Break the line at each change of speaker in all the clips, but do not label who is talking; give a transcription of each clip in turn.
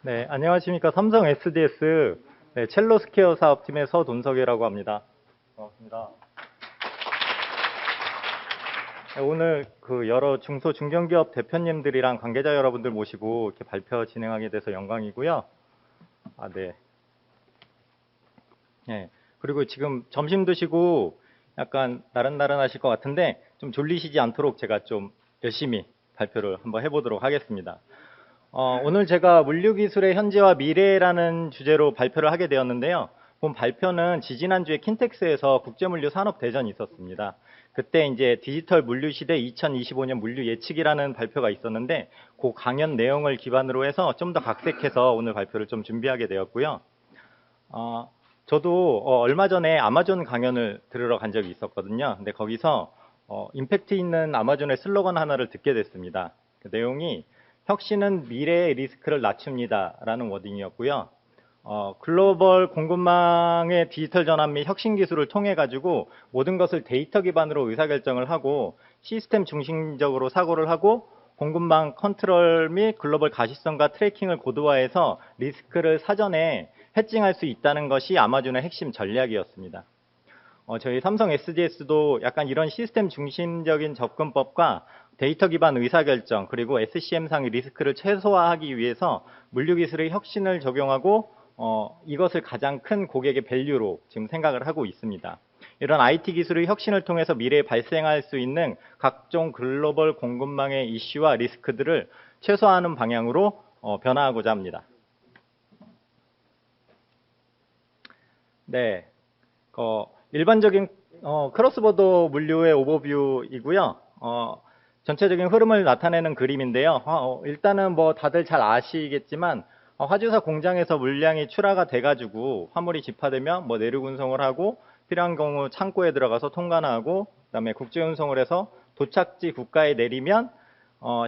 네, 안녕하십니까. 삼성 SDS 첼로 스퀘어 사업팀의 서돈석이라고 합니다. 반갑습니다. 네, 오늘 그 여러 중소 중견기업 대표님들이랑 관계자 여러분들 모시고 이렇게 발표 진행하게 돼서 영광이고요. 네. 네. 그리고 지금 점심 드시고 약간 나른나른하실 것 같은데 좀 졸리시지 않도록 제가 좀 열심히 발표를 한번 해보도록 하겠습니다. 오늘 제가 물류기술의 현재와 미래라는 주제로 발표를 하게 되었는데요. 본 발표는 지지난주에 킨텍스에서 국제물류산업대전이 있었습니다. 그때 이제 디지털 물류시대 2025년 물류 예측이라는 발표가 있었는데 그 강연 내용을 기반으로 해서 좀 더 각색해서 오늘 발표를 좀 준비하게 되었고요. 저도 얼마 전에 아마존 강연을 들으러 간 적이 있었거든요. 근데 거기서 임팩트 있는 아마존의 슬로건 하나를 듣게 됐습니다. 그 내용이 혁신은 미래의 리스크를 낮춥니다 라는 워딩이었고요. 글로벌 공급망의 디지털 전환 및 혁신 기술을 통해 가지고 모든 것을 데이터 기반으로 의사결정을 하고 시스템 중심적으로 사고를 하고 공급망 컨트롤 및 글로벌 가시성과 트래킹을 고도화해서 리스크를 사전에 해칭할 수 있다는 것이 아마존의 핵심 전략이었습니다. 저희 삼성 SDS도 약간 이런 시스템 중심적인 접근법과 데이터 기반 의사결정 그리고 SCM상의 리스크를 최소화하기 위해서 물류기술의 혁신을 적용하고 이것을 가장 큰 고객의 밸류로 지금 생각을 하고 있습니다. 이런 IT 기술의 혁신을 통해서 미래에 발생할 수 있는 각종 글로벌 공급망의 이슈와 리스크들을 최소화하는 방향으로 변화하고자 합니다. 네, 일반적인 크로스보더 물류의 오버뷰이고요. 전체적인 흐름을 나타내는 그림인데요. 일단은 뭐 다들 잘 아시겠지만 화주사 공장에서 물량이 출하가 돼가지고 화물이 집하되면 뭐 내륙 운송을 하고 필요한 경우 창고에 들어가서 통관하고 그다음에 국제 운송을 해서 도착지 국가에 내리면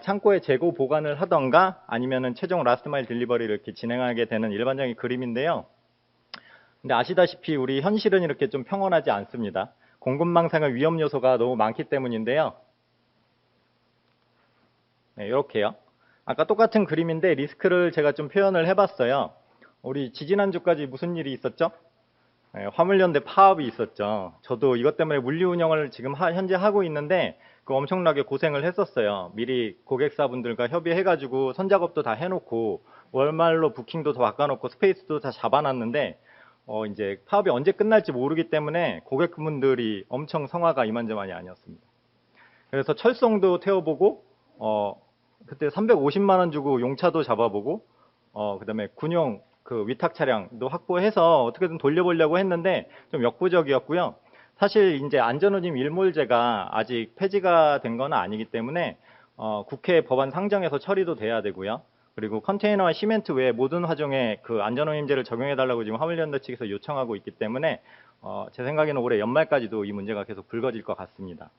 창고에 재고 보관을 하던가 아니면은 최종 라스트 마일 딜리버리를 이렇게 진행하게 되는 일반적인 그림인데요. 근데 아시다시피 우리 현실은 이렇게 좀 평온하지 않습니다. 공급망상의 위험 요소가 너무 많기 때문인데요. 네, 이렇게요. 아까 똑같은 그림인데 리스크를 제가 좀 표현을 해봤어요. 우리 지지난주까지 무슨 일이 있었죠? 네, 화물연대 파업이 있었죠. 저도 이것 때문에 물류 운영을 지금 현재 하고 있는데 그 엄청나게 고생을 했었어요. 미리 고객사분들과 협의해가지고 선작업도 다 해놓고 월말로 부킹도 다 바꿔놓고 스페이스도 다 잡아놨는데 이제 파업이 언제 끝날지 모르기 때문에 고객분들이 엄청 성화가 이만저만이 아니었습니다. 그래서 철송도 태워보고, 그때 350만 원 주고 용차도 잡아보고, 그다음에 군용 그 위탁 차량도 확보해서 어떻게든 돌려보려고 했는데 좀 역부족이었고요. 사실 이제 안전운임 일몰제가 아직 폐지가 된 건 아니기 때문에 국회 법안 상정에서 처리도 돼야 되고요. 그리고 컨테이너와 시멘트 외에 모든 화종에 그 안전운임제를 적용해달라고 지금 화물연대 측에서 요청하고 있기 때문에 제 생각에는 올해 연말까지도 이 문제가 계속 불거질 것 같습니다.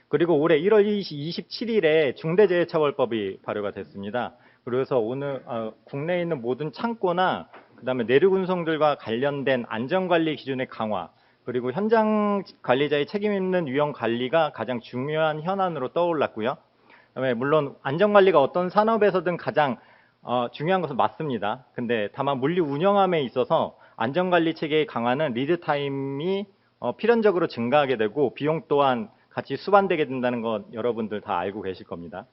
그리고 올해 1월 27일에 중대재해처벌법이 발효가 됐습니다. 그래서 오늘 국내에 있는 모든 창고나 그다음에 내륙 운송들과 관련된 안전관리 기준의 강화 그리고 현장 관리자의 책임 있는 위험 관리가 가장 중요한 현안으로 떠올랐고요. 그다음에 물론 안전관리가 어떤 산업에서든 가장 중요한 것은 맞습니다. 근데 다만 물류 운영함에 있어서 안전관리 체계의 강화는 리드 타임이 필연적으로 증가하게 되고 비용 또한 같이 수반되게 된다는 것 여러분들 다 알고 계실 겁니다.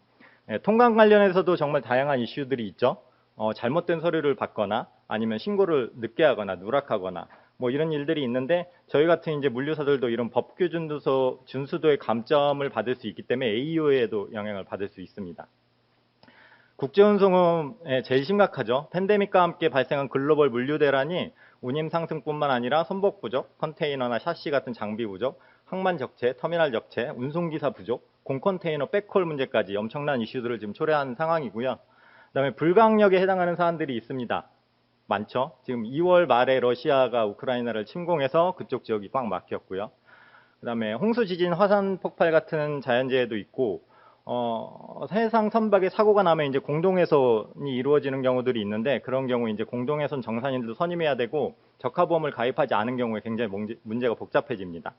통관 관련해서도 정말 다양한 이슈들이 있죠. 잘못된 서류를 받거나 아니면 신고를 늦게 하거나 누락하거나 뭐 이런 일들이 있는데 저희 같은 이제 물류사들도 이런 법규 준수도의 감점을 받을 수 있기 때문에 AU에도 영향을 받을 수 있습니다. 국제운송은 제일 심각하죠. 팬데믹과 함께 발생한 글로벌 물류 대란이 운임 상승뿐만 아니라 선복 부족, 컨테이너나 샤시 같은 장비 부족, 항만 적체, 터미널 적체, 운송기사 부족, 공컨테이너 백홀 문제까지 엄청난 이슈들을 지금 초래한 상황이고요. 그다음에 불강력에 해당하는 사안들이 있습니다. 많죠. 지금 2월 말에 러시아가 우크라이나를 침공해서 그쪽 지역이 꽉 막혔고요. 그다음에 홍수, 지진, 화산 폭발 같은 자연재해도 있고 해상 선박에 사고가 나면 이제 공동훼손이 이루어지는 경우들이 있는데 그런 경우 이제 공동훼손 정산인도 선임해야 되고 적하보험을 가입하지 않은 경우에 굉장히 문제가 복잡해집니다.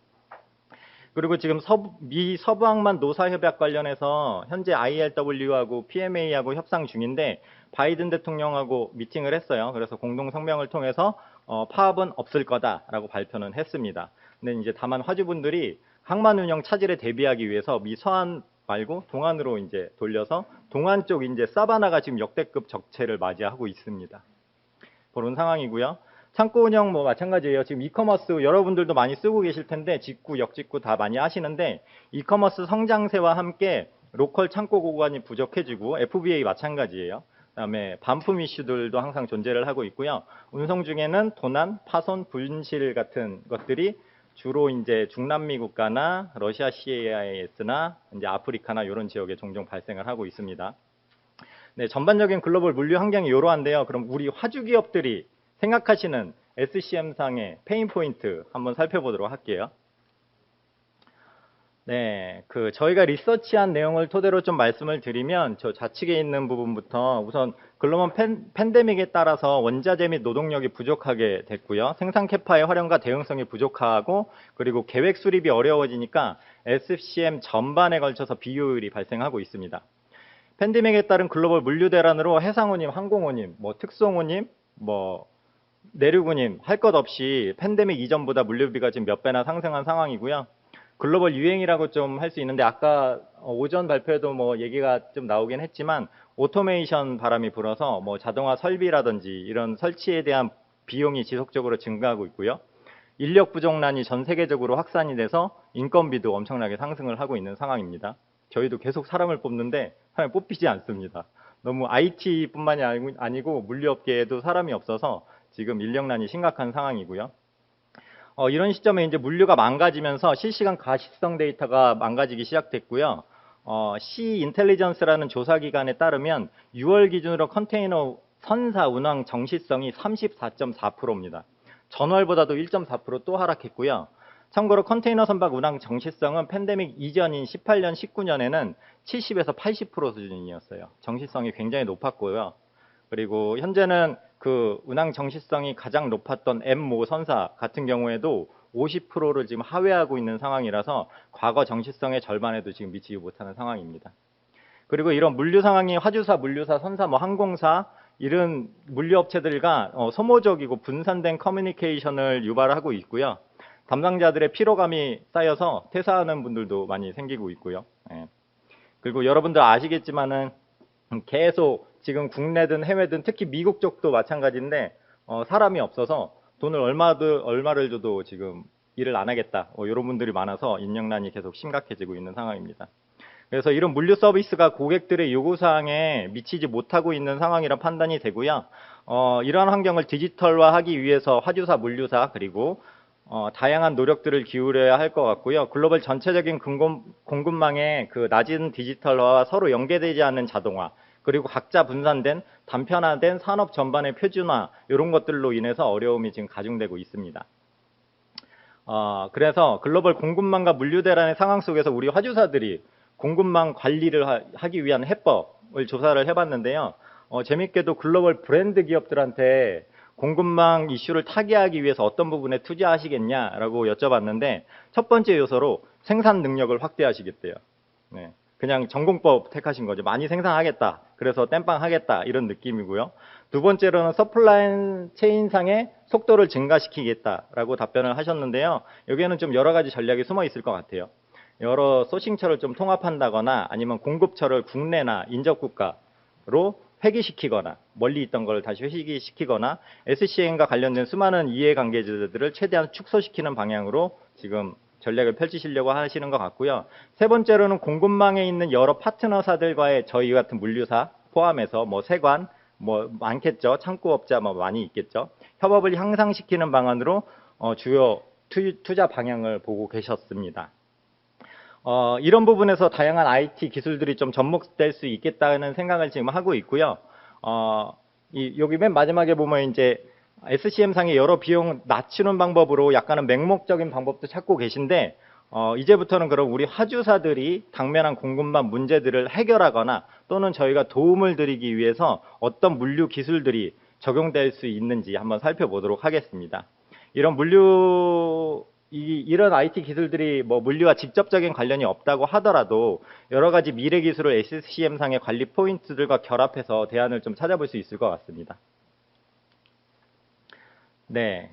그리고 지금 미 서부항만 노사협약 관련해서 현재 ILW하고 PMA하고 협상 중인데 바이든 대통령하고 미팅을 했어요. 그래서 공동 성명을 통해서 파업은 없을 거다라고 발표는 했습니다. 근데 이제 다만 화주분들이 항만 운영 차질에 대비하기 위해서 미 서안 말고 동안으로 이제 돌려서 동안 쪽 이제 사바나가 지금 역대급 적체를 맞이하고 있습니다. 그런 상황이고요. 창고 운영 뭐 마찬가지예요. 지금 이커머스 여러분들도 많이 쓰고 계실 텐데 직구, 역직구 다 많이 하시는데 이커머스 성장세와 함께 로컬 창고 공간이 부족해지고 FBA 마찬가지예요. 그다음에 반품 이슈들도 항상 존재를 하고 있고요. 운송 중에는 도난, 파손, 분실 같은 것들이 주로 이제 중남미 국가나 러시아 CIS나 이제 아프리카나 이런 지역에 종종 발생을 하고 있습니다. 네, 전반적인 글로벌 물류 환경이 이러한데요. 그럼 우리 화주 기업들이 생각하시는 SCM상의 페인 포인트 한번 살펴보도록 할게요. 네, 저희가 리서치한 내용을 토대로 좀 말씀을 드리면 저 좌측에 있는 부분부터 우선 글로벌 팬데믹에 따라서 원자재 및 노동력이 부족하게 됐고요. 생산 캐파의 활용과 대응성이 부족하고 그리고 계획 수립이 어려워지니까 SCM 전반에 걸쳐서 비효율이 발생하고 있습니다. 팬데믹에 따른 글로벌 물류 대란으로 해상운임, 항공운임, 특송운임, 내륙운임 할 것 없이 팬데믹 이전보다 물류비가 지금 몇 배나 상승한 상황이고요. 글로벌 유행이라고 좀 할 수 있는데 아까 오전 발표에도 얘기가 좀 나오긴 했지만 오토메이션 바람이 불어서 자동화 설비라든지 이런 설치에 대한 비용이 지속적으로 증가하고 있고요. 인력 부족난이 전 세계적으로 확산이 돼서 인건비도 엄청나게 상승을 하고 있는 상황입니다. 저희도 계속 사람을 뽑는데 사람이 뽑히지 않습니다. 너무 IT뿐만이 아니고 물류업계에도 사람이 없어서 지금 인력난이 심각한 상황이고요. 이런 시점에 이제 물류가 망가지면서 실시간 가시성 데이터가 망가지기 시작됐고요. C 인텔리전스라는 조사기관에 따르면 6월 기준으로 컨테이너 선사 운항 정시성이 34.4%입니다. 전월보다도 1.4% 또 하락했고요. 참고로 컨테이너 선박 운항 정시성은 팬데믹 이전인 18년, 19년에는 70에서 80% 수준이었어요. 정시성이 굉장히 높았고요. 그리고 현재는 운항 정시성이 가장 높았던 M5 선사 같은 경우에도 50%를 지금 하회하고 있는 상황이라서 과거 정시성의 절반에도 지금 미치지 못하는 상황입니다. 그리고 이런 물류 상황이 화주사, 물류사, 선사, 항공사 이런 물류업체들과 소모적이고 분산된 커뮤니케이션을 유발하고 있고요. 담당자들의 피로감이 쌓여서 퇴사하는 분들도 많이 생기고 있고요. 그리고 여러분들 아시겠지만은 계속 지금 국내든 해외든 특히 미국 쪽도 마찬가지인데 사람이 없어서 돈을 얼마를 줘도 지금 일을 안 하겠다. 이런 분들이 많아서 인력난이 계속 심각해지고 있는 상황입니다. 그래서 이런 물류 서비스가 고객들의 요구사항에 미치지 못하고 있는 상황이라 판단이 되고요. 이러한 환경을 디지털화하기 위해서 화주사, 물류사 그리고 다양한 노력들을 기울여야 할 것 같고요. 글로벌 전체적인 공급망의 낮은 디지털화와 서로 연계되지 않는 자동화 그리고 각자 분산된 단편화된 산업 전반의 표준화 이런 것들로 인해서 어려움이 지금 가중되고 있습니다. 그래서 글로벌 공급망과 물류 대란의 상황 속에서 우리 화주사들이 공급망 관리를 하기 위한 해법을 조사를 해봤는데요. 재밌게도 글로벌 브랜드 기업들한테 공급망 이슈를 타개하기 위해서 어떤 부분에 투자하시겠냐라고 여쭤봤는데 첫 번째 요소로 생산 능력을 확대하시겠대요. 네. 그냥 전공법 택하신 거죠. 많이 생산하겠다. 그래서 땜빵 하겠다. 이런 느낌이고요. 두 번째로는 서플라이 체인상의 속도를 증가시키겠다라고 답변을 하셨는데요. 여기에는 좀 여러 가지 전략이 숨어 있을 것 같아요. 여러 소싱처를 좀 통합한다거나 아니면 공급처를 국내나 인접국가로 회귀시키거나 멀리 있던 걸 다시 회귀시키거나 SCM과 관련된 수많은 이해관계자들을 최대한 축소시키는 방향으로 지금 전략을 펼치시려고 하시는 것 같고요. 세 번째로는 공급망에 있는 여러 파트너사들과의 저희 같은 물류사 포함해서 세관, 많겠죠. 창고업자 많이 있겠죠. 협업을 향상시키는 방안으로 주요 투자 방향을 보고 계셨습니다. 이런 부분에서 다양한 IT 기술들이 좀 접목될 수 있겠다는 생각을 지금 하고 있고요. 여기 맨 마지막에 보면 이제 SCM상의 여러 비용 낮추는 방법으로 약간은 맹목적인 방법도 찾고 계신데 이제부터는 그럼 우리 화주사들이 당면한 공급망 문제들을 해결하거나 또는 저희가 도움을 드리기 위해서 어떤 물류 기술들이 적용될 수 있는지 한번 살펴보도록 하겠습니다. 이런 물류 이런 IT 기술들이 뭐 물리와 직접적인 관련이 없다고 하더라도 여러 가지 미래 기술을 SCM상의 관리 포인트들과 결합해서 대안을 좀 찾아볼 수 있을 것 같습니다. 네.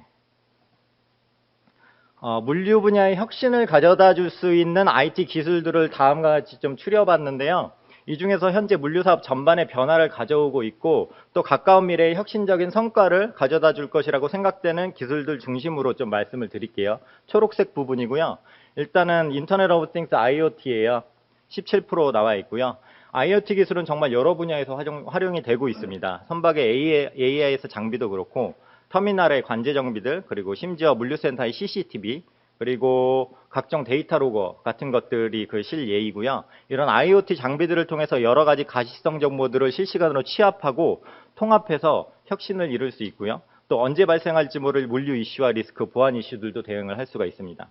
물류 분야의 혁신을 가져다 줄 수 있는 IT 기술들을 다음과 같이 좀 추려봤는데요. 이 중에서 현재 물류사업 전반의 변화를 가져오고 있고 또 가까운 미래의 혁신적인 성과를 가져다 줄 것이라고 생각되는 기술들 중심으로 좀 말씀을 드릴게요. 초록색 부분이고요. 일단은 인터넷 오브 띵스 IoT예요. 17% 나와 있고요. IoT 기술은 정말 여러 분야에서 활용이 되고 있습니다. 선박의 AI에서 장비도 그렇고 터미널의 관제 정비들, 그리고 심지어 물류센터의 CCTV, 그리고 각종 데이터 로거 같은 것들이 그 실예이고요. 이런 IoT 장비들을 통해서 여러 가지 가시성 정보들을 실시간으로 취합하고 통합해서 혁신을 이룰 수 있고요. 또 언제 발생할지 모를 물류 이슈와 리스크, 보안 이슈들도 대응을 할 수가 있습니다.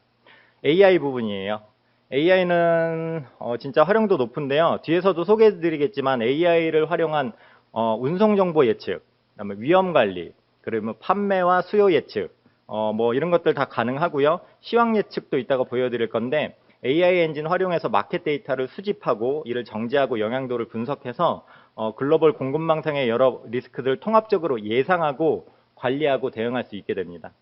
AI 부분이에요. AI는 진짜 활용도 높은데요. 뒤에서도 소개해드리겠지만 AI를 활용한 운송 정보 예측, 그다음에 위험 관리, 그리고 판매와 수요 예측, 뭐 이런 것들 다 가능하고요. 시황 예측도 있다가 보여드릴 건데 AI 엔진 활용해서 마켓 데이터를 수집하고 이를 정제하고 영향도를 분석해서 글로벌 공급망상의 여러 리스크들을 통합적으로 예상하고 관리하고 대응할 수 있게 됩니다.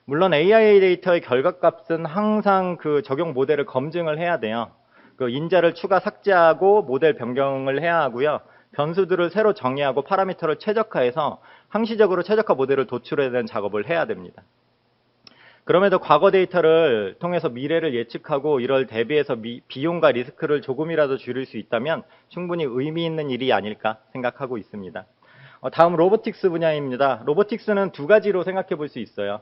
물론 AI 데이터의 결과값은 항상 그 적용 모델을 검증을 해야 돼요. 그 인자를 추가 삭제하고 모델 변경을 해야 하고요. 변수들을 새로 정의하고 파라미터를 최적화해서 항시적으로 최적화 모델을 도출해야 되는 작업을 해야 됩니다. 그럼에도 과거 데이터를 통해서 미래를 예측하고 이를 대비해서 비용과 리스크를 조금이라도 줄일 수 있다면 충분히 의미 있는 일이 아닐까 생각하고 있습니다. 다음 로보틱스 분야입니다. 로보틱스는 두 가지로 생각해 볼 수 있어요.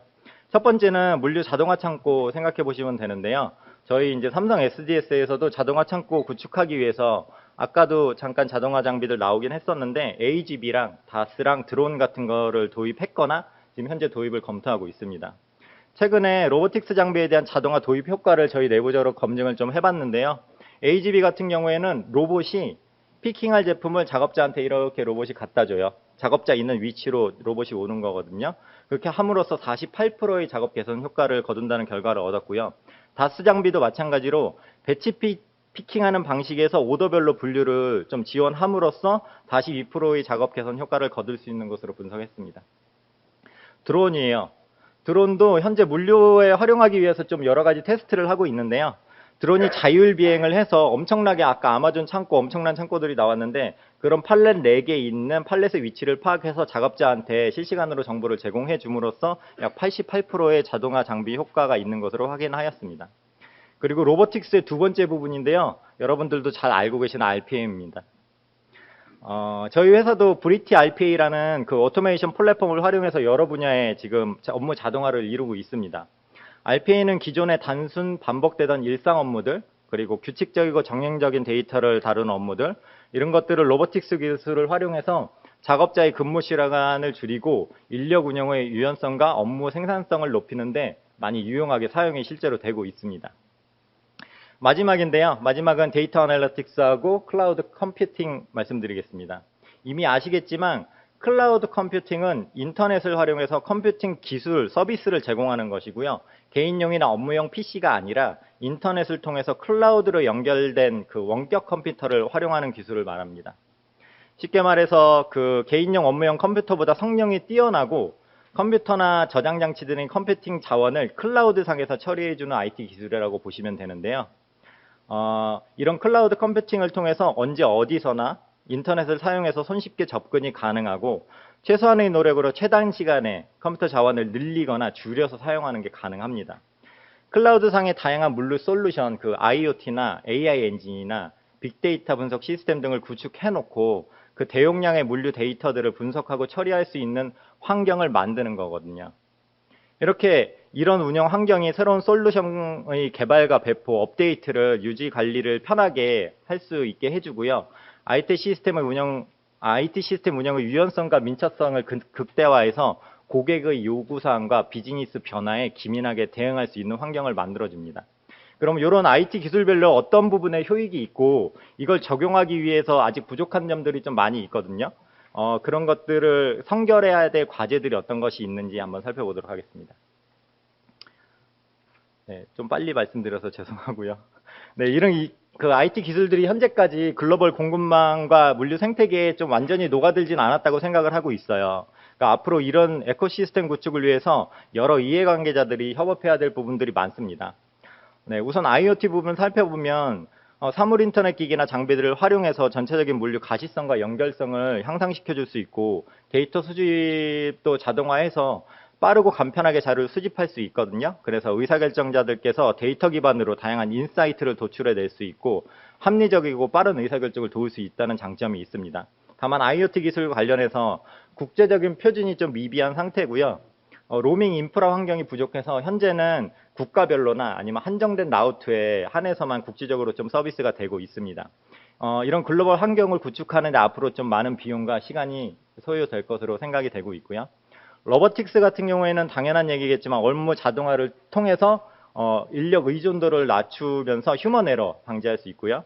첫 번째는 물류 자동화 창고 생각해 보시면 되는데요. 저희 이제 삼성 SDS에서도 자동화 창고 구축하기 위해서 아까도 잠깐 자동화 장비들 나오긴 했었는데 AGV랑 다스랑 드론 같은 거를 도입했거나 지금 현재 도입을 검토하고 있습니다. 최근에 로보틱스 장비에 대한 자동화 도입 효과를 저희 내부적으로 검증을 좀 해봤는데요. AGV 같은 경우에는 로봇이 피킹할 제품을 작업자한테 이렇게 로봇이 갖다 줘요. 작업자 있는 위치로 로봇이 오는 거거든요. 그렇게 함으로써 48%의 작업 개선 효과를 거둔다는 결과를 얻었고요. 다스 장비도 마찬가지로 배치 피킹하는 방식에서 오더별로 분류를 좀 지원함으로써 42%의 작업 개선 효과를 거둘 수 있는 것으로 분석했습니다. 드론이에요. 드론도 현재 물류에 활용하기 위해서 좀 여러 가지 테스트를 하고 있는데요. 드론이 자율 비행을 해서 엄청나게 아까 아마존 창고 엄청난 창고들이 나왔는데 그런 팔렛 4개 있는 팔렛의 위치를 파악해서 작업자한테 실시간으로 정보를 제공해 줌으로써 약 88%의 자동화 장비 효과가 있는 것으로 확인하였습니다. 그리고 로보틱스의 두 번째 부분인데요. 여러분들도 잘 알고 계시는 RPM입니다. 저희 회사도 브리티 RPA라는 그 오토메이션 플랫폼을 활용해서 여러 분야의 지금 업무 자동화를 이루고 있습니다. RPA는 기존에 단순 반복되던 일상 업무들, 그리고 규칙적이고 정형적인 데이터를 다루는 업무들, 이런 것들을 로보틱스 기술을 활용해서 작업자의 근무 시간을 줄이고 인력 운영의 유연성과 업무 생산성을 높이는데 많이 유용하게 사용이 실제로 되고 있습니다. 마지막인데요. 마지막은 데이터 애널리틱스하고 클라우드 컴퓨팅 말씀드리겠습니다. 이미 아시겠지만 클라우드 컴퓨팅은 인터넷을 활용해서 컴퓨팅 기술, 서비스를 제공하는 것이고요. 개인용이나 업무용 PC가 아니라 인터넷을 통해서 클라우드로 연결된 그 원격 컴퓨터를 활용하는 기술을 말합니다. 쉽게 말해서 그 개인용 업무용 컴퓨터보다 성능이 뛰어나고 컴퓨터나 저장 장치들인 컴퓨팅 자원을 클라우드 상에서 처리해주는 IT 기술이라고 보시면 되는데요. 이런 클라우드 컴퓨팅을 통해서 언제 어디서나 인터넷을 사용해서 손쉽게 접근이 가능하고 최소한의 노력으로 최단 시간에 컴퓨터 자원을 늘리거나 줄여서 사용하는 게 가능합니다. 클라우드 상의 다양한 물류 솔루션, 그 IoT나 AI 엔진이나 빅데이터 분석 시스템 등을 구축해 놓고 그 대용량의 물류 데이터들을 분석하고 처리할 수 있는 환경을 만드는 거거든요. 이렇게 이런 운영 환경이 새로운 솔루션의 개발과 배포, 업데이트를 유지 관리를 편하게 할 수 있게 해주고요. IT 시스템 운영의 유연성과 민첩성을 극대화해서 고객의 요구사항과 비즈니스 변화에 기민하게 대응할 수 있는 환경을 만들어줍니다. 그럼 이런 IT 기술별로 어떤 부분에 효익이 있고 이걸 적용하기 위해서 아직 부족한 점들이 좀 많이 있거든요. 그런 것들을 선결해야 될 과제들이 어떤 것이 있는지 한번 살펴보도록 하겠습니다. 네, 좀 빨리 말씀드려서 죄송하고요. 네, 그 IT 기술들이 현재까지 글로벌 공급망과 물류 생태계에 좀 완전히 녹아들진 않았다고 생각을 하고 있어요. 그러니까 앞으로 이런 에코시스템 구축을 위해서 여러 이해관계자들이 협업해야 될 부분들이 많습니다. 네, 우선 IoT 부분 살펴보면 사물 인터넷 기기나 장비들을 활용해서 전체적인 물류 가시성과 연결성을 향상시켜 줄 수 있고 데이터 수집도 자동화해서 빠르고 간편하게 자료를 수집할 수 있거든요. 그래서 의사결정자들께서 데이터 기반으로 다양한 인사이트를 도출해 낼 수 있고 합리적이고 빠른 의사결정을 도울 수 있다는 장점이 있습니다. 다만 IoT 기술 관련해서 국제적인 표준이 좀 미비한 상태고요. 로밍 인프라 환경이 부족해서 현재는 국가별로나 아니면 한정된 라우트에 한해서만 국지적으로 좀 서비스가 되고 있습니다. 이런 글로벌 환경을 구축하는 데 앞으로 좀 많은 비용과 시간이 소요될 것으로 생각이 되고 있고요. 로보틱스 같은 경우에는 당연한 얘기겠지만 업무 자동화를 통해서 인력 의존도를 낮추면서 휴먼 에러 방지할 수 있고요.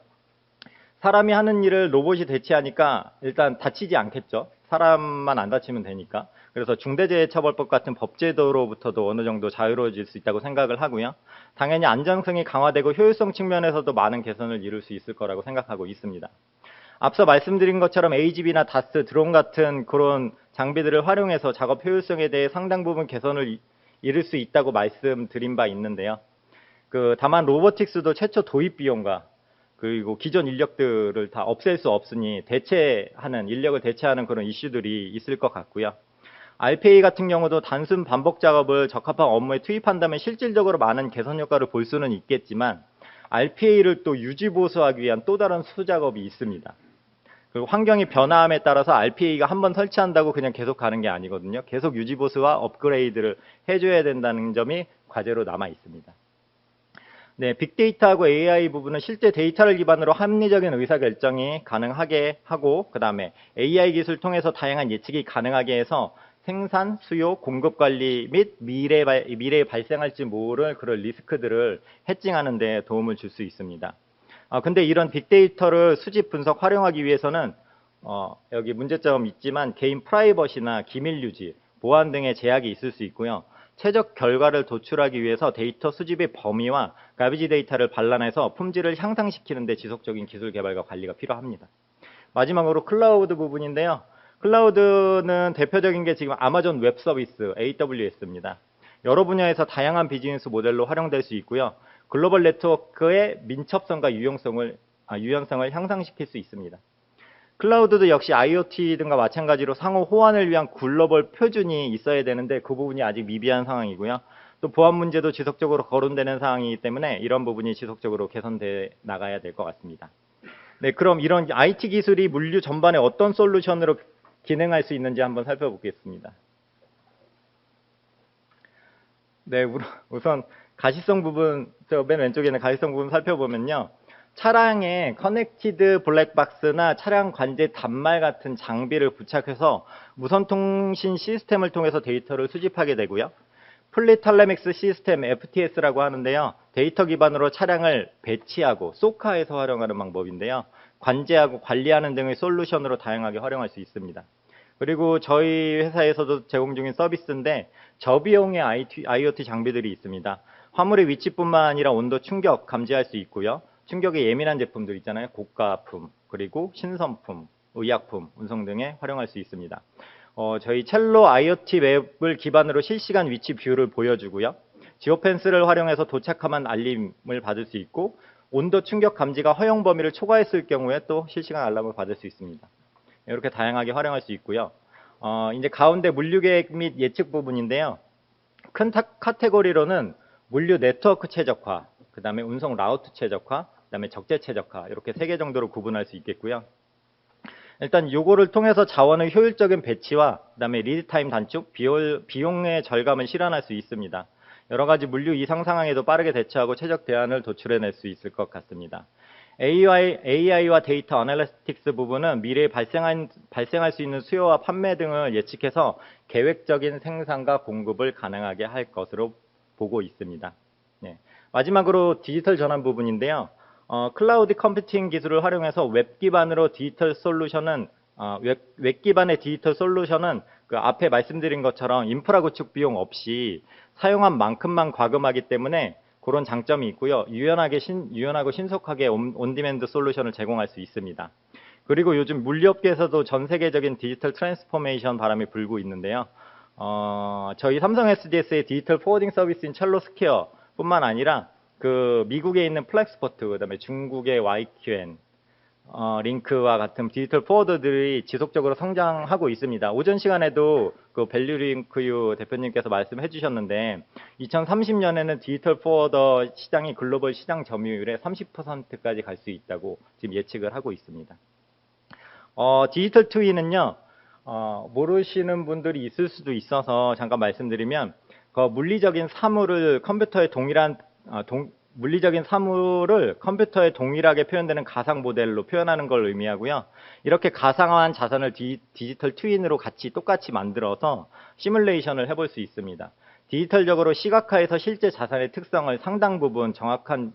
사람이 하는 일을 로봇이 대체하니까 일단 다치지 않겠죠. 사람만 안 다치면 되니까. 그래서 중대재해처벌법 같은 법제도로부터도 어느 정도 자유로워질 수 있다고 생각을 하고요. 당연히 안정성이 강화되고 효율성 측면에서도 많은 개선을 이룰 수 있을 거라고 생각하고 있습니다. 앞서 말씀드린 것처럼 AGV나 다스, 드론 같은 그런 장비들을 활용해서 작업 효율성에 대해 상당 부분 개선을 이룰 수 있다고 말씀드린 바 있는데요. 다만 로보틱스도 최초 도입 비용과 그리고 기존 인력들을 다 없앨 수 없으니 인력을 대체하는 그런 이슈들이 있을 것 같고요. RPA 같은 경우도 단순 반복 작업을 적합한 업무에 투입한다면 실질적으로 많은 개선 효과를 볼 수는 있겠지만 RPA를 또 유지 보수하기 위한 또 다른 수작업이 있습니다. 그리고 환경이 변화함에 따라서 RPA가 한번 설치한다고 그냥 계속 가는 게 아니거든요. 계속 유지 보수와 업그레이드를 해줘야 된다는 점이 과제로 남아 있습니다. 네, 빅데이터하고 AI 부분은 실제 데이터를 기반으로 합리적인 의사결정이 가능하게 하고 그 다음에 AI 기술 통해서 다양한 예측이 가능하게 해서 생산, 수요, 공급 관리 및 미래에 발생할지 모를 그런 리스크들을 해칭하는 데 도움을 줄 수 있습니다. 근데 이런 빅데이터를 수집, 분석, 활용하기 위해서는 여기 문제점 있지만 개인 프라이버시나 기밀 유지, 보안 등의 제약이 있을 수 있고요. 최적 결과를 도출하기 위해서 데이터 수집의 범위와 가비지 데이터를 반환해서 품질을 향상시키는 데 지속적인 기술 개발과 관리가 필요합니다. 마지막으로 클라우드 부분인데요. 클라우드는 대표적인 게 지금 아마존 웹 서비스 AWS입니다. 여러 분야에서 다양한 비즈니스 모델로 활용될 수 있고요. 글로벌 네트워크의 민첩성과 유연성을 향상시킬 수 있습니다. 클라우드도 역시 IoT 등과 마찬가지로 상호 호환을 위한 글로벌 표준이 있어야 되는데 그 부분이 아직 미비한 상황이고요. 또 보안 문제도 지속적으로 거론되는 상황이기 때문에 이런 부분이 지속적으로 개선돼 나가야 될 것 같습니다. 네, 그럼 이런 IT 기술이 물류 전반에 어떤 솔루션으로 기능할 수 있는지 한번 살펴보겠습니다. 네, 우선 가시성 부분, 저 맨 왼쪽에 있는 가시성 부분 살펴보면요. 차량에 커넥티드 블랙박스나 차량 관제 단말 같은 장비를 부착해서 무선통신 시스템을 통해서 데이터를 수집하게 되고요. 플리텔레믹스 시스템 FTS라고 하는데요. 데이터 기반으로 차량을 배치하고 소카에서 활용하는 방법인데요. 관제하고 관리하는 등의 솔루션으로 다양하게 활용할 수 있습니다. 그리고 저희 회사에서도 제공 중인 서비스인데 저비용의 IoT 장비들이 있습니다. 화물의 위치뿐만 아니라 온도 충격 감지할 수 있고요. 충격에 예민한 제품들 있잖아요. 고가품, 그리고 신선품, 의약품, 운송 등에 활용할 수 있습니다. 저희 첼로 IoT 맵을 기반으로 실시간 위치 뷰를 보여주고요. 지오펜스를 활용해서 도착하면 알림을 받을 수 있고 온도 충격 감지가 허용 범위를 초과했을 경우에 또 실시간 알람을 받을 수 있습니다. 이렇게 다양하게 활용할 수 있고요. 이제 가운데 물류 계획 및 예측 부분인데요. 큰 카테고리로는 물류 네트워크 최적화, 그 다음에 운송 라우트 최적화, 그 다음에 적재 최적화 이렇게 3개 정도로 구분할 수 있겠고요. 일단 요거를 통해서 자원의 효율적인 배치와 그 다음에 리드타임 단축, 비용의 절감을 실현할 수 있습니다. 여러 가지 물류 이상 상황에도 빠르게 대처하고 최적 대안을 도출해낼 수 있을 것 같습니다. AI와 데이터 어널리틱스 부분은 미래에 발생할 수 있는 수요와 판매 등을 예측해서 계획적인 생산과 공급을 가능하게 할 것으로 보고 있습니다. 네. 마지막으로 디지털 전환 부분인데요. 클라우드 컴퓨팅 기술을 활용해서 웹 기반의 디지털 솔루션은 그 앞에 말씀드린 것처럼 인프라 구축 비용 없이 사용한 만큼만 과금하기 때문에 그런 장점이 있고요. 유연하고 신속하게 온디맨드 솔루션을 제공할 수 있습니다. 그리고 요즘 물리업계에서도 전 세계적인 디지털 트랜스포메이션 바람이 불고 있는데요. 저희 삼성 SDS의 디지털 포워딩 서비스인 첼로스퀘어 뿐만 아니라 그 미국에 있는 플렉스포트, 그다음에 중국의 YQN, 링크와 같은 디지털 포워더들이 지속적으로 성장하고 있습니다. 오전 시간에도 그 밸류링크유 대표님께서 말씀해 주셨는데 2030년에는 디지털 포워더 시장이 글로벌 시장 점유율의 30%까지 갈 수 있다고 지금 예측을 하고 있습니다. 디지털 트윈은요, 모르시는 분들이 있을 수도 있어서 잠깐 말씀드리면, 물리적인 사물을 컴퓨터에 동일하게 표현되는 가상 모델로 표현하는 걸 의미하고요. 이렇게 가상화한 자산을 디지털 트윈으로 똑같이 만들어서 시뮬레이션을 해볼 수 있습니다. 디지털적으로 시각화해서 실제 자산의 특성을 상당 부분 정확한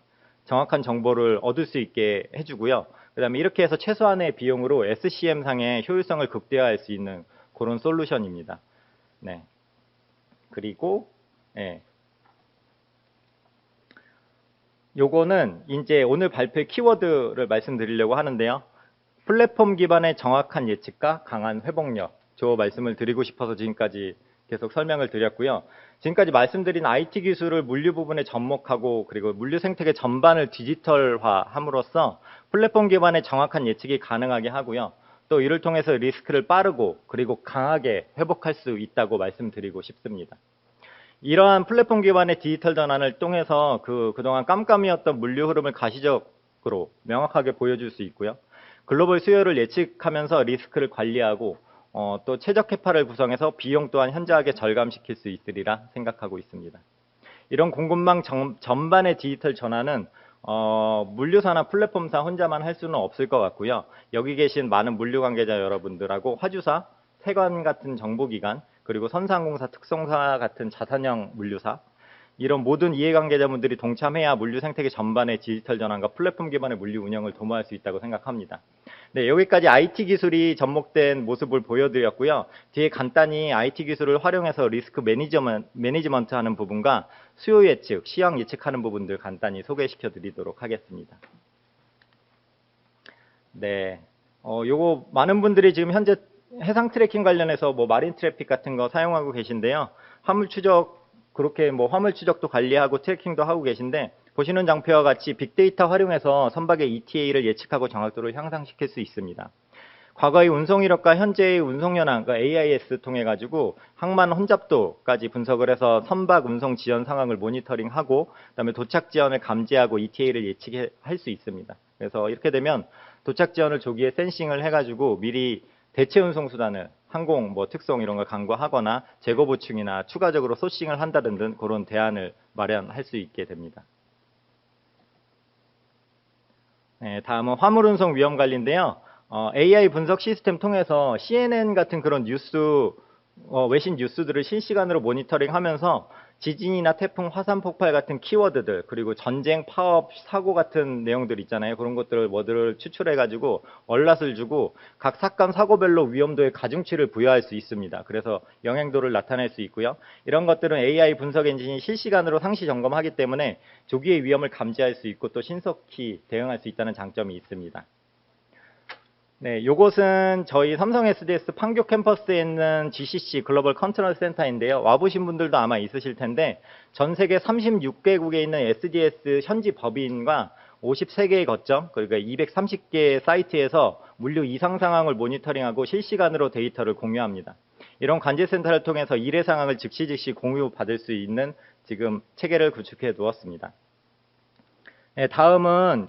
정보를 얻을 수 있게 해주고요. 그 다음에 이렇게 해서 최소한의 비용으로 SCM상의 효율성을 극대화할 수 있는 그런 솔루션입니다. 네. 그리고, 요거는 이제 오늘 발표 키워드를 말씀드리려고 하는데요. 플랫폼 기반의 정확한 예측과 강한 회복력. 저 말씀을 드리고 싶어서 지금까지 계속 설명을 드렸고요. 지금까지 말씀드린 IT 기술을 물류 부분에 접목하고 그리고 물류 생태계 전반을 디지털화함으로써 플랫폼 기반의 정확한 예측이 가능하게 하고요. 또 이를 통해서 리스크를 빠르고 그리고 강하게 회복할 수 있다고 말씀드리고 싶습니다. 이러한 플랫폼 기반의 디지털 전환을 통해서 그동안 깜깜이었던 물류 흐름을 가시적으로 명확하게 보여줄 수 있고요. 글로벌 수요를 예측하면서 리스크를 관리하고 또 최적 캐파를 구성해서 비용 또한 현저하게 절감시킬 수 있으리라 생각하고 있습니다. 이런 공급망 전반의 디지털 전환은 물류사나 플랫폼사 혼자만 할 수는 없을 것 같고요. 여기 계신 많은 물류 관계자 여러분들하고 화주사, 세관 같은 정보기관, 그리고 선상공사, 특성사 같은 자산형 물류사, 이런 모든 이해관계자분들이 동참해야 물류 생태계 전반의 디지털 전환과 플랫폼 기반의 물류 운영을 도모할 수 있다고 생각합니다. 네, 여기까지 IT 기술이 접목된 모습을 보여드렸고요. 뒤에 간단히 IT 기술을 활용해서 리스크 매니지먼트 하는 부분과 수요 예측, 시황 예측하는 부분들 간단히 소개시켜 드리도록 하겠습니다. 네, 요거 많은 분들이 지금 현재 해상 트래킹 관련해서 마린 트래픽 같은 거 사용하고 계신데요. 화물 추적도 관리하고 트래킹도 하고 계신데, 보시는 장표와 같이 빅데이터 활용해서 선박의 ETA를 예측하고 정확도를 향상시킬 수 있습니다. 과거의 운송 이력과 현재의 운송 현황, AIS 통해 가지고 항만 혼잡도까지 분석을 해서 선박 운송 지연 상황을 모니터링하고 그다음에 도착 지연을 감지하고 ETA를 예측할 수 있습니다. 그래서 이렇게 되면 도착 지연을 조기에 센싱을 해가지고 미리 대체 운송 수단을 항공 특송 이런 걸 간과하거나 재고 보충이나 추가적으로 소싱을 한다든 등 그런 대안을 마련할 수 있게 됩니다. 네, 다음은 화물 운송 위험 관리인데요. AI 분석 시스템 통해서 CNN 같은 그런 외신 뉴스들을 실시간으로 모니터링하면서 지진이나 태풍, 화산 폭발 같은 키워드들, 그리고 전쟁, 파업, 사고 같은 내용들 있잖아요. 그런 것들을 추출해가지고 얼랏을 주고 각 사건 사고별로 위험도의 가중치를 부여할 수 있습니다. 그래서 영향도를 나타낼 수 있고요. 이런 것들은 AI 분석 엔진이 실시간으로 상시 점검하기 때문에 조기의 위험을 감지할 수 있고 또 신속히 대응할 수 있다는 장점이 있습니다. 네, 요것은 저희 삼성 SDS 판교 캠퍼스에 있는 GCC 글로벌 컨트롤 센터인데요. 와보신 분들도 아마 있으실 텐데 전 세계 36개국에 있는 SDS 현지 법인과 53개의 거점, 그러니까 230개의 사이트에서 물류 이상 상황을 모니터링하고 실시간으로 데이터를 공유합니다. 이런 관제센터를 통해서 일의 상황을 즉시 공유받을 수 있는 지금 체계를 구축해 두었습니다. 네, 다음은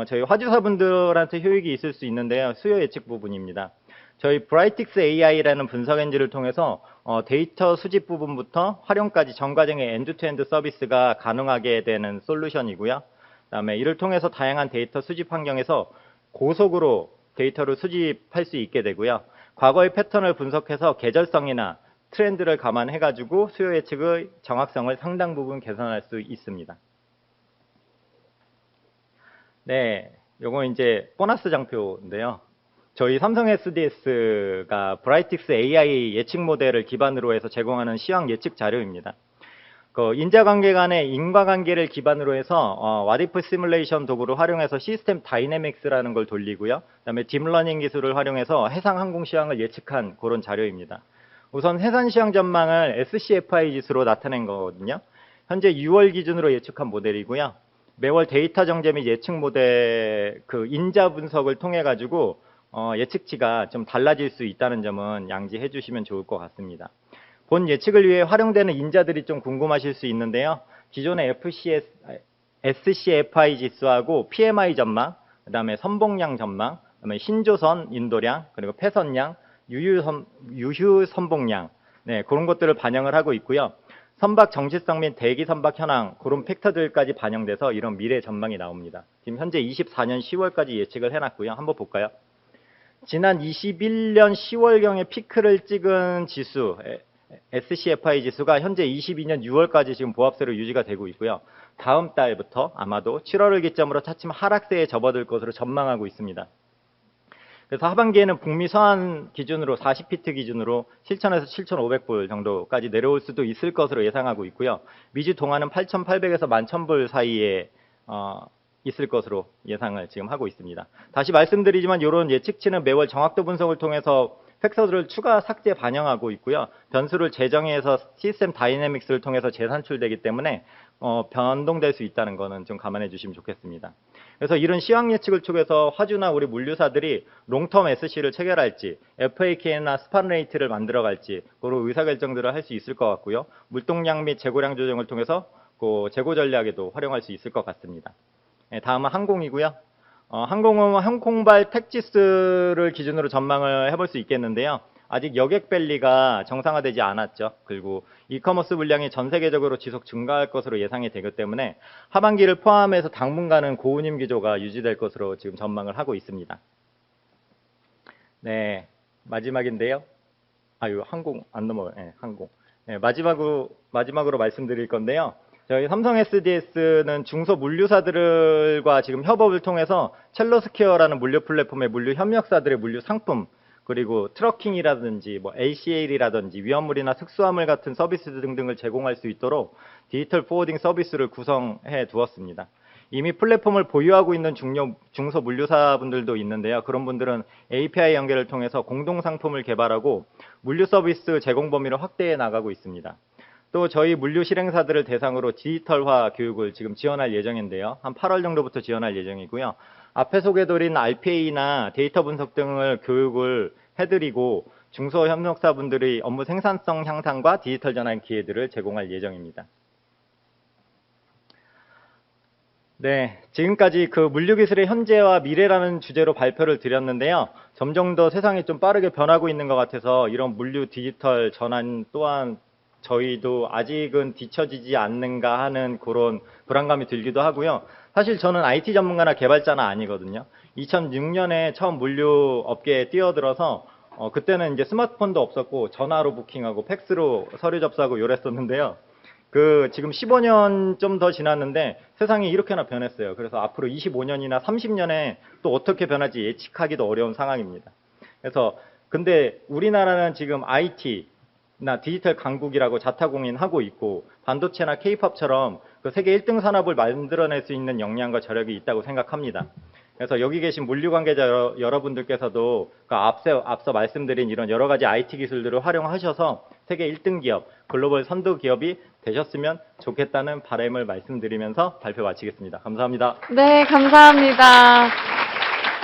저희 화주사분들한테 효익이 있을 수 있는데요. 수요 예측 부분입니다. 저희 브라이틱스 AI라는 분석 엔진을 통해서 데이터 수집 부분부터 활용까지 전 과정의 엔드투엔드 서비스가 가능하게 되는 솔루션이고요. 그다음에 이를 통해서 다양한 데이터 수집 환경에서 고속으로 데이터를 수집할 수 있게 되고요. 과거의 패턴을 분석해서 계절성이나 트렌드를 감안해가지고 수요 예측의 정확성을 상당 부분 개선할 수 있습니다. 네, 요거 이제 보너스 장표인데요. 저희 삼성 SDS가 브라이틱스 AI 예측 모델을 기반으로 해서 제공하는 시황 예측 자료입니다. 그 인자관계 간의 인과관계를 기반으로 해서 와디프 시뮬레이션 도구를 활용해서 시스템 다이내믹스라는 걸 돌리고요. 그다음에 딥러닝 기술을 활용해서 해상 항공 시황을 예측한 그런 자료입니다. 우선 해상 시황 전망을 SCFI 지수로 나타낸 거거든요. 현재 6월 기준으로 예측한 모델이고요. 매월 데이터 정제 및 예측 모델 그 인자 분석을 통해 가지고 예측치가 좀 달라질 수 있다는 점은 양지해 주시면 좋을 것 같습니다. 본 예측을 위해 활용되는 인자들이 좀 궁금하실 수 있는데요. 기존의 SCFI 지수하고 PMI 전망, 그다음에 선봉량 전망, 그다음에 신조선 인도량, 그리고 폐선량, 유휴 선봉량, 네, 그런 것들을 반영을 하고 있고요. 선박 정시성 및 대기 선박 현황, 그런 팩터들까지 반영돼서 이런 미래 전망이 나옵니다. 지금 현재 24년 10월까지 예측을 해놨고요. 한번 볼까요? 지난 21년 10월경에 피크를 찍은 지수, SCFI 지수가 현재 22년 6월까지 지금 보합세로 유지가 되고 있고요. 다음 달부터 아마도 7월을 기점으로 차츰 하락세에 접어들 것으로 전망하고 있습니다. 그래서 하반기에는 북미 서한 기준으로 40피트 기준으로 7,000에서 7,500불 정도까지 내려올 수도 있을 것으로 예상하고 있고요. 미주 동안은 8,800에서 11,000불 사이에 있을 것으로 예상을 지금 하고 있습니다. 다시 말씀드리지만 이런 예측치는 매월 정확도 분석을 통해서 팩터들을 추가 삭제 반영하고 있고요. 변수를 재정해서 시스템 다이내믹스를 통해서 재산출되기 때문에 변동될 수 있다는 거는 좀 감안해 주시면 좋겠습니다. 그래서 이런 시황 예측을 통해서 화주나 우리 물류사들이 롱텀 SC를 체결할지 FAK나 스팟 레이트를 만들어갈지 그런 의사결정들을 할 수 있을 것 같고요. 물동량 및 재고량 조정을 통해서 그 재고 전략에도 활용할 수 있을 것 같습니다. 네, 다음은 항공이고요. 항공은 항공발 택지수를 기준으로 전망을 해볼 수 있겠는데요. 아직 여객 밸리가 정상화되지 않았죠. 그리고 이커머스 물량이 전 세계적으로 지속 증가할 것으로 예상이 되기 때문에 하반기를 포함해서 당분간은 고운임 기조가 유지될 것으로 지금 전망을 하고 있습니다. 네, 마지막인데요. 항공 안 넘어요. 네, 항공. 네, 마지막으로 말씀드릴 건데요. 저희 삼성 SDS는 중소 물류사들과 지금 협업을 통해서 첼로스퀘어라는 물류 플랫폼의 물류 협력사들의 물류 상품, 그리고 트러킹이라든지 LCL이라든지 위험물이나 특수화물 같은 서비스 등등을 제공할 수 있도록 디지털 포워딩 서비스를 구성해 두었습니다. 이미 플랫폼을 보유하고 있는 중소 물류사분들도 있는데요. 그런 분들은 API 연결을 통해서 공동 상품을 개발하고 물류 서비스 제공 범위를 확대해 나가고 있습니다. 또 저희 물류 실행사들을 대상으로 디지털화 교육을 지금 지원할 예정인데요. 한 8월 정도부터 지원할 예정이고요. 앞에 소개드린 RPA나 데이터 분석 등을 교육을 해드리고 중소협력사분들의 업무 생산성 향상과 디지털 전환 기회들을 제공할 예정입니다. 네, 지금까지 그 물류기술의 현재와 미래라는 주제로 발표를 드렸는데요. 점점 더 세상이 좀 빠르게 변하고 있는 것 같아서 이런 물류 디지털 전환 또한 저희도 아직은 뒤처지지 않는가 하는 그런 불안감이 들기도 하고요. 사실 저는 IT 전문가나 개발자는 아니거든요. 2006년에 처음 물류 업계에 뛰어들어서 그때는 이제 스마트폰도 없었고 전화로 부킹하고 팩스로 서류 접수하고 이랬었는데요. 지금 15년 좀 더 지났는데 세상이 이렇게나 변했어요. 그래서 앞으로 25년이나 30년에 또 어떻게 변할지 예측하기도 어려운 상황입니다. 그래서 근데 우리나라는 지금 IT나 디지털 강국이라고 자타공인하고 있고 반도체나 K-팝처럼 그 세계 1등 산업을 만들어낼 수 있는 역량과 저력이 있다고 생각합니다. 그래서 여기 계신 물류 관계자 여러분들께서도 앞서 말씀드린 이런 여러 가지 IT 기술들을 활용하셔서 세계 1등 기업, 글로벌 선도 기업이 되셨으면 좋겠다는 바람을 말씀드리면서 발표 마치겠습니다. 감사합니다.
네, 감사합니다.